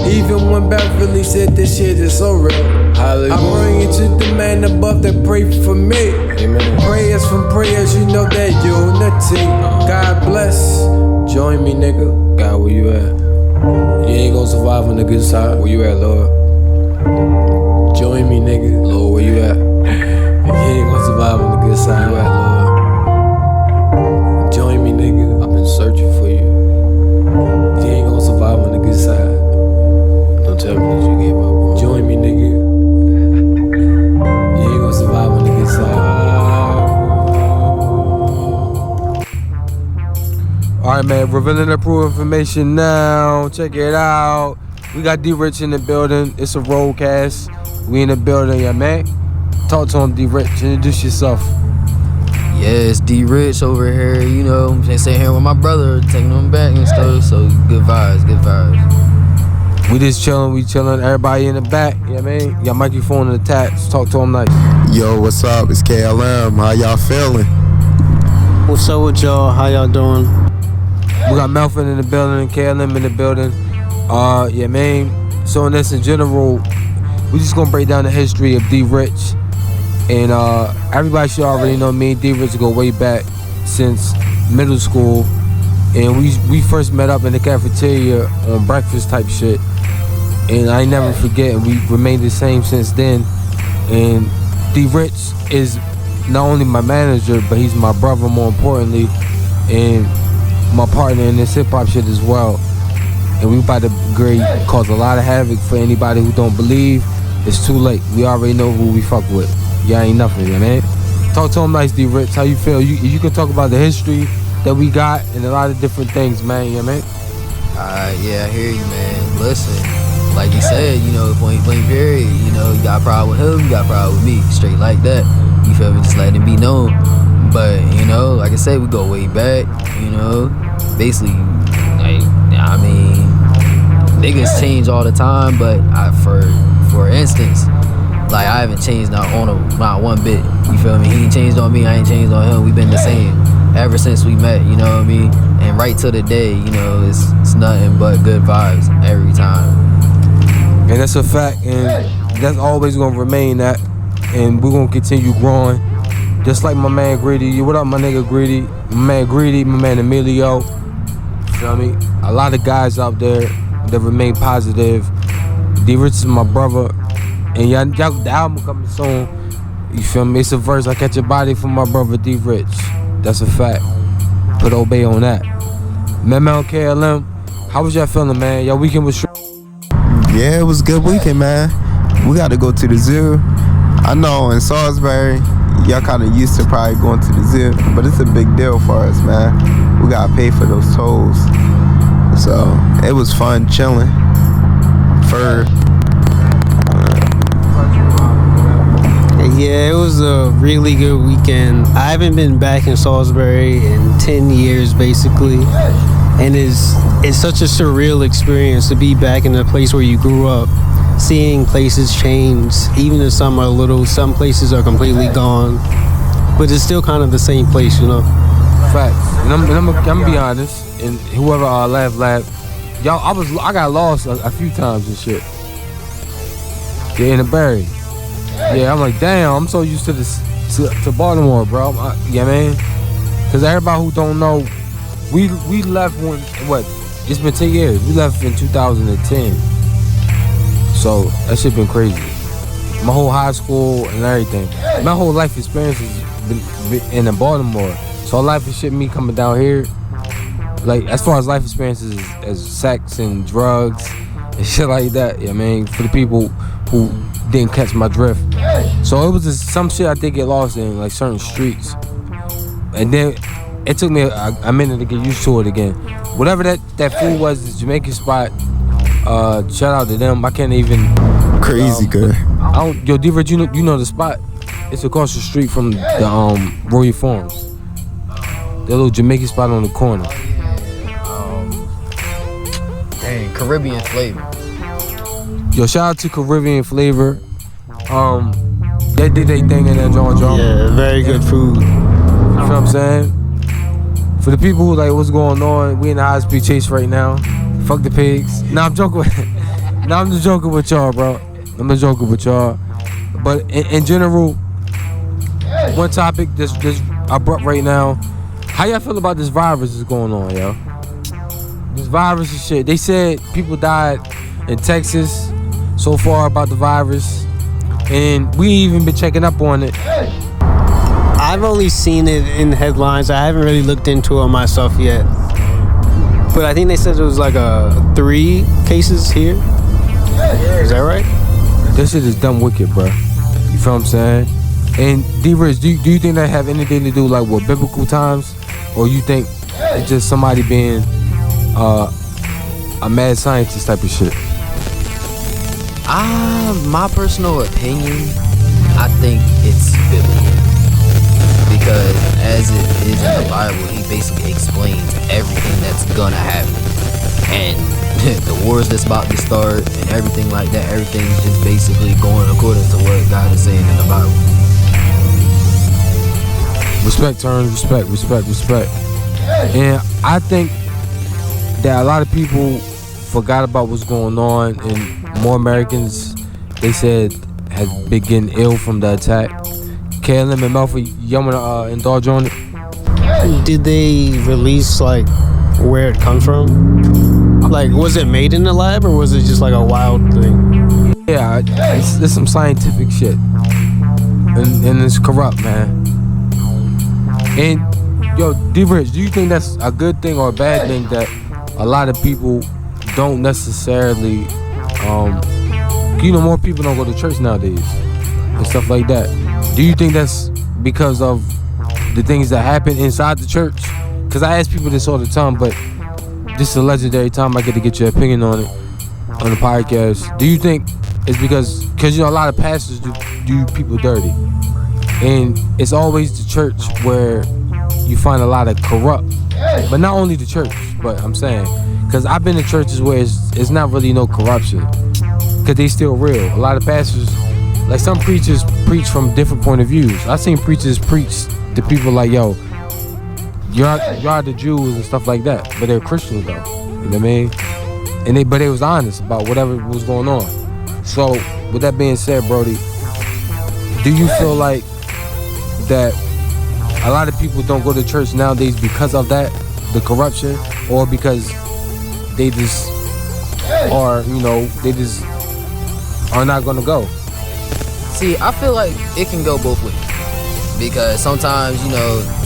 Even when Beverly said this shit is so real. I bring it to the man above that pray for me. Amen. Prayers from prayers, you know that unity. God bless. Join me, nigga. God, where you at? You ain't gonna survive on the good side. Where you at, Lord? Join me, nigga. Lord, where you at? If you ain't gonna survive on the good side, where you at, Lord? Join me, nigga. I've been searching for you. You ain't gonna survive on the good side. Don't tell me that you gave up. Join me, nigga. You ain't gonna survive on the good side. Alright, man, Reveling Approved Information Now. Check it out. We got DRich in the building. It's a roadcast. We in the building, yeah, man. Talk to him, DRich. Introduce yourself. Yeah, it's DRich over here, you know. I'm sitting here with my brother, taking him back and stuff. So good vibes, good vibes. We just chilling, we chilling. Everybody in the back, yeah, man. Got microphone in the tats. Talk to him nice. Yo, what's up? It's KLM. How y'all feeling? What's up with y'all? How y'all doing? We got Melvin in the building, KLM in the building. Yeah, man. So in this, in general, we just gonna break down the history of DRich. And everybody should already know me and DRich go way back since middle school. And we first met up in the cafeteria on breakfast type shit. And I never forget, and we remained the same since then. And DRich is not only my manager, but he's my brother more importantly, and my partner in this hip hop shit as well. And we about to cause a lot of havoc for anybody who don't believe. It's too late. We already know who we fuck with. Y'all ain't nothing, man. Talk to him nice, DRich. How you feel? You can talk about the history that we got and a lot of different things, man. Yeah, man. Alright, yeah, I hear you, man. Listen, like you said, you know, point blank period, you know, you got a problem with him, you got a problem with me. Straight like that. You feel me? Just letting it be known. But, you know, like I said, we go way back, you know. Basically, like, I mean, niggas change all the time, but for instance, like I haven't changed not one bit. You feel me? He ain't changed on me, I ain't changed on him. We been the same ever since we met, you know what I mean? And right to the day, you know, it's nothing but good vibes every time. And that's a fact, and that's always gonna remain that. And we're gonna continue growing. Just like my man Greedy. What up, my nigga Greedy? My man Greedy, my man Emilio. You feel me? A lot of guys out there that remain positive. DRich is my brother. And y'all, the album coming soon. You feel me? It's a verse. I catch a body from my brother DRich. That's a fact. Put obey on that. Mel Mel KLM. How was y'all feeling, man? Y'all weekend was Yeah, it was a good weekend, man. We got to go to the zoo. I know in Salisbury, y'all kind of used to probably going to the zoo, but it's a big deal for us, man. We got to pay for those tolls. So it was fun chilling. Yeah, it was a really good weekend. I haven't been back in Salisbury in 10 years, basically. And it's such a surreal experience to be back in a place where you grew up, seeing places change, even if some places are completely gone, but it's still kind of the same place, you know. Facts. And I'm gonna be honest, and whoever laugh, y'all, I got lost a few times and shit. Yeah, in the Barry. Yeah, I'm like, damn, I'm so used to this to Baltimore, bro. Yeah, man. Cause everybody who don't know, we left it's been 10 years. We left in 2010. So that shit been crazy. My whole high school and everything. My whole life experience has been in Baltimore. So a lot of shit me coming down here, like as far as life experiences as sex and drugs and shit like that, yeah, man, for the people who didn't catch my drift. So it was just some shit I did get lost in, like certain streets. And then it took me a minute to get used to it again. Whatever that food was, the Jamaican spot, shout out to them. I can't even crazy good. Yo, DRich, you know the spot. It's across the street from the Royal Farms. That little Jamaican spot on the corner. Dang, Caribbean flavor. Yo, shout out to Caribbean Flavor. They did their thing in that John. Yeah, very good food. You know what I'm saying? For the people who like what's going on, we in the high-speed chase right now. Fuck the pigs. Nah, I'm joking. I'm just joking with y'all, bro. I'm just joking with y'all. But in general, one topic that's abrupt right now. How y'all feel about this virus that's going on, yo? This virus and shit. They said people died in Texas so far about the virus, and we ain't even been checking up on it. I've only seen it in headlines. I haven't really looked into it myself yet. But I think they said it was like 3 cases here. Is that right? This shit is dumb wicked, bro. You feel what I'm saying? And DRich, do you think that have anything to do like with biblical times? Or you think it's just somebody being a mad scientist type of shit? My personal opinion, I think it's biblical. Because as it is in the Bible, he basically explains everything that's gonna happen. And the wars that's about to start and everything like that, everything's just basically going according to what God is saying in the Bible. Respect, Turn. Respect. And I think that a lot of people forgot about what's going on, and more Americans, they said, had been getting ill from the attack. KLM and Mel, y'all wanna indulge on it? Did they release like where it comes from? Like, was it made in the lab or was it just like a wild thing? Yeah, it's some scientific shit, and it's corrupt, man. And yo, DRich, do you think that's a good thing or a bad thing that a lot of people don't necessarily, more people don't go to church nowadays and stuff like that? Do you think that's because of the things that happen inside the church? Because I ask people this all the time, but this is a legendary time I get to get your opinion on it on the podcast. Do you think it's because a lot of pastors do people dirty, and it's always the church where you find a lot of corrupt, but not only the church, but I'm saying, because I've been to churches where it's not really no corruption, because they still real. A lot of pastors, like some preachers preach from different point of views. I've seen preachers preach to people like, yo, you're the Jews and stuff like that, but they're Christians though, you know what I mean? But they was honest about whatever was going on. So with that being said, Brody, do you feel like that a lot of people don't go to church nowadays because of that, the corruption, or because they just are, they just are not gonna go? See, I feel like it can go both ways, because sometimes,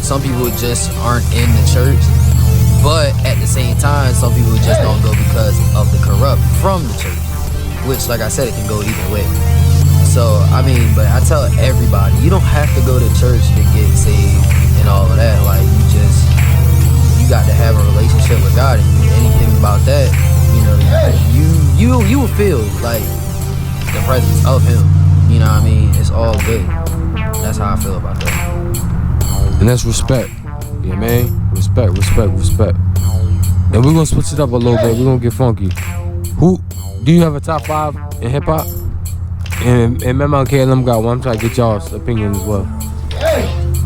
some people just aren't in the church, but at the same time, some people just don't go because of the corrupt from the church, which, like I said, it can go either way. So, but I tell everybody, you don't have to go to church to get saved and all of that. Like, you got to have a relationship with God, and anything about that, you will feel like the presence of Him. You know what I mean? It's all good. That's how I feel about that. And that's respect. Yeah, man. Respect. And we're gonna switch it up a little bit. We're gonna get funky. Who do you have a top 5 in hip hop? And Mel Mel and KLM got one. I'm trying to get y'all's opinion as well.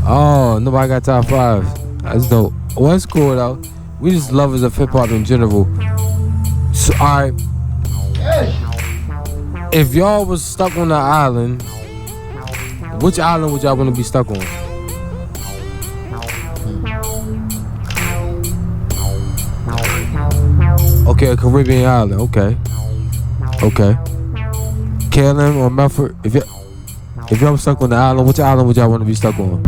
Oh, nobody got top 5. That's dope. Well, it's cool though. We just lovers of hip hop in general. So, alright. If y'all was stuck on an island, which island would y'all want to be stuck on? Okay, a Caribbean island. Okay. KLM or Melford, if y'all was stuck on the island, which island would y'all want to be stuck on?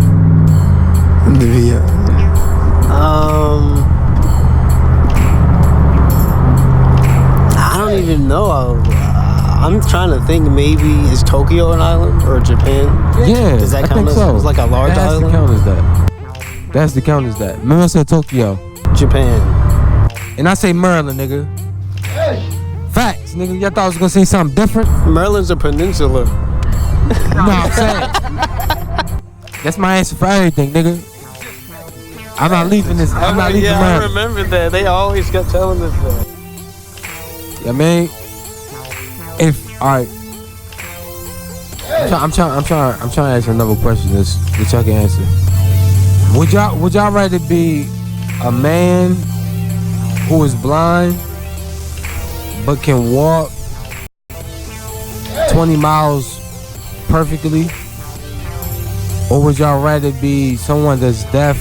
I don't even know. I'm trying to think. Maybe is Tokyo an island or Japan? Yeah, does that I count think so. as like a large island? That's the count as that. Remember I said Tokyo, Japan, and I say Maryland, nigga. Facts, nigga. Y'all thought I was gonna say something different? Maryland's a peninsula. No, I'm saying that's my answer for everything, nigga. I'm not leaving this. I'm not leaving Maryland. I remember that. They always kept telling us that. Yeah, man. Alright. I'm trying to ask another question that y'all can answer. Would y'all rather be a man who is blind but can walk 20 miles perfectly? Or would y'all rather be someone that's deaf?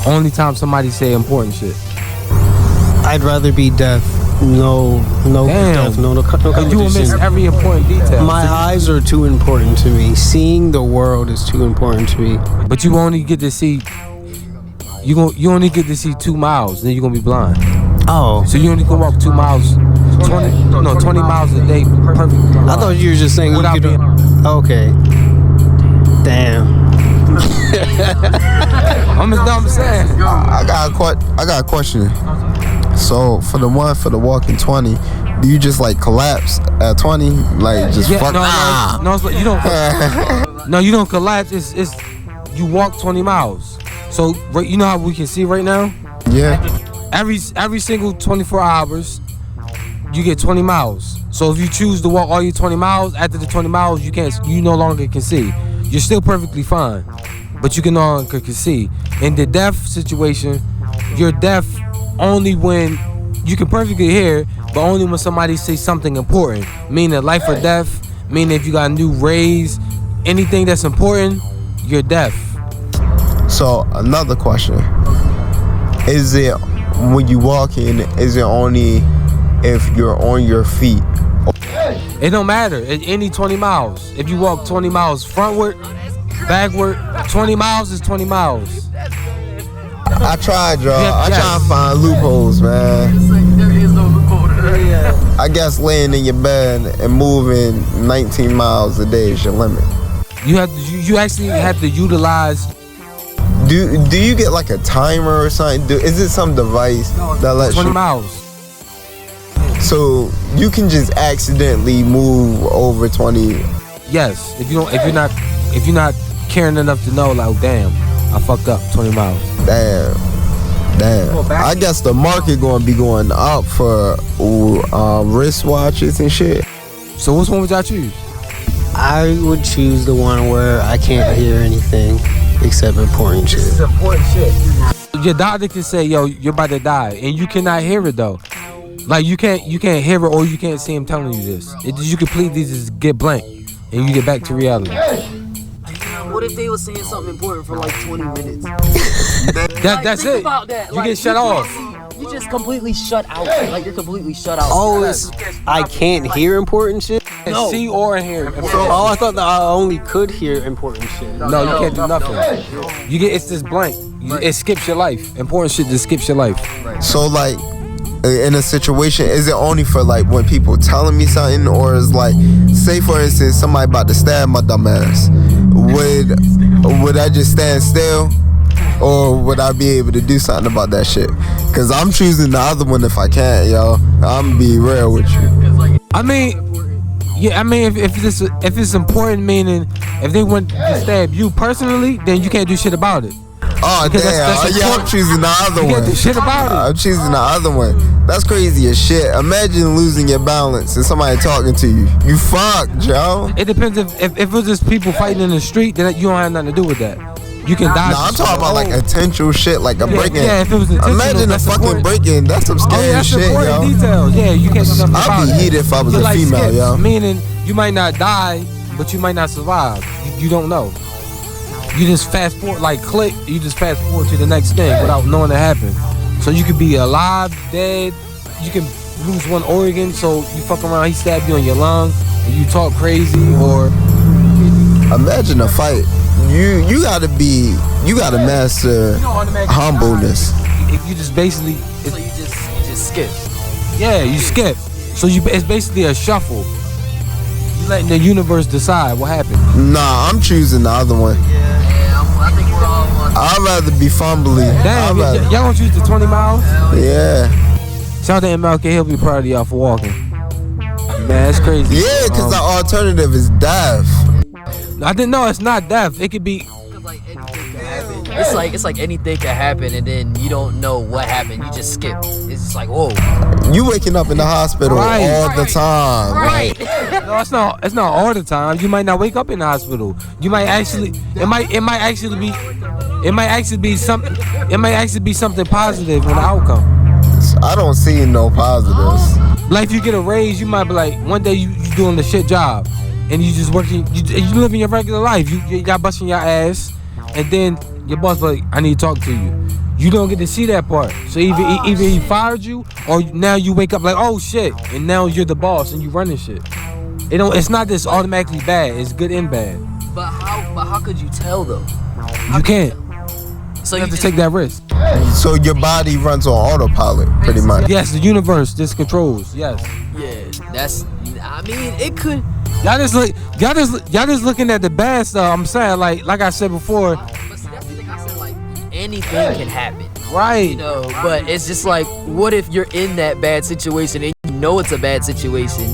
Only time somebody say important shit. I'd rather be deaf. No deaf, no competition. You will miss every important detail. My eyes are too important to me. Seeing the world is too important to me. But you only get to see. You only get to see 2 miles. Then you're gonna be blind. Oh. So you only can walk 2 miles. 20 miles a day, perfect. I thought you were just saying without being. Okay. Damn. I'm saying. I got a question. So for the walking 20, do you just like collapse at 20? Like just fuck? No, you don't. No, you don't collapse. It's you walk 20 miles. So you know how we can see right now? Yeah. Every single 24 hours, you get 20 miles. So if you choose to walk all your 20 miles, after the 20 miles, you no longer can see. You're still perfectly fine. but you can all could see. In the deaf situation, you're deaf only when you can perfectly hear, but only when somebody says something important. Meaning life or death, meaning if you got new rays, anything that's important, you're deaf. So another question. Is it when you walk in, is it only if you're on your feet? It don't matter. Any 20 miles. If you walk 20 miles frontward, backward, 20 miles is 20 miles. I tried, y'all. I try to find loopholes, man. There is no loophole to that. I guess laying in your bed and moving 19 miles a day is your limit. You actually have to utilize. Do you get like a timer or something? Is it some device that lets 20 you? miles. So you can just accidentally move over 20. Yes, if you're not caring enough to know, like, damn, I fucked up 20 miles. Damn. I guess the market gonna be going up for wristwatches and shit. So which one would y'all choose? I would choose the one where I can't hear anything except important shit. This is important shit. Your doctor can say, yo, you're about to die, and you cannot hear it though. Like you can't hear it, or you can't see him telling you this. You completely just get blank, and you get back to reality. What if they were saying something important for like 20 minutes? That's think it. About that. You get shut off. You just completely shut out. Like you're completely shut out. Oh, I can't hear important shit? No. See or hear. Oh, I thought that I only could hear important shit. No, you can't do nothing. It's just blank. It skips your life. Important shit just skips your life. So like, in a situation, is it only for like when people telling me something, or is like, say for instance, somebody about to stab my dumb ass? Would I just stand still, or would I be able to do something about that shit? Cause I'm choosing the other one if I can't, yo. I'm gonna be real with you. I mean, yeah, I mean, if it's important, meaning if they want to stab you personally, then you can't do shit about it. Oh Because damn! I'm choosing the other you one. can't do shit about it. I'm choosing the other one. That's crazy as shit. Imagine losing your balance and somebody talking to you. You fucked, Joe. It depends if it was just people fighting in the street, then you don't have nothing to do with that. You can die. No, I'm talking about like intentional shit, like a break-in. Yeah, if it was intentional, imagine a fucking break-in. That's some scary that's shit, important yo. details. Yeah, you can't do nothing about I'd be it. heated if I was Your a life female, skips, yo. Meaning you might not die, but you might not survive. You don't know. You just fast forward, like click. You just fast forward to the next thing without knowing it happened. So you could be alive, dead. You can lose one organ. So you fuck around, he stabbed you in your lung, and you talk crazy, or imagine a fight. You gotta master humbleness. You just basically. So you just skip. Yeah, you skip. So it's basically a shuffle. You letting the universe decide what happened. Nah, I'm choosing the other one. I think we're all on. I'd rather be fumbly. Damn, y'all gonna choose the 20 miles? Yeah. Shout out to MLK, he'll be proud of y'all for walking. Man, that's crazy. Yeah, because the alternative is death. I didn't know it's not death. It could be. It's like anything can happen, and then you don't know what happened. You just skip. It's just like, whoa. You waking up in the hospital all the time. Right. No, it's not all the time. You might not wake up in the hospital. You might actually. It might actually be something positive in the outcome. I don't see no positives. Like if you get a raise, you might be like, one day you doing the shit job, and you just working. You living your regular life. Y'all busting your ass, and then your boss be like, I need to talk to you. You don't get to see that part. So either he fired you, or now you wake up like, oh shit, and now you're the boss and you running shit. It's not just automatically bad. It's good and bad. But how could you tell though? You can't. So you have to take that risk. So your body runs on autopilot, pretty much. Yes, the universe just controls. Yes. Yeah, that's. I mean, it could. Y'all just looking at the bad stuff. I'm saying, like I said before. But see, that's the thing I said. Like anything can happen. Right. You know, but it's just like, what if you're in that bad situation and you know it's a bad situation,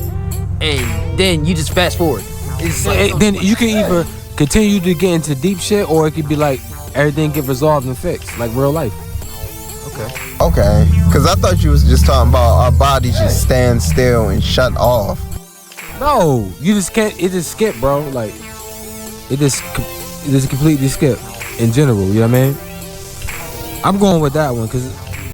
and then you just fast forward? It's like, then you can either continue to get into deep shit, or it could be like everything get resolved and fixed, like real life. Okay. Because I thought you was just talking about our bodies just stand still and shut off. No, you just can't. It just skip, bro. Like it just completely skip. in general. You know what I mean? I'm going with that one because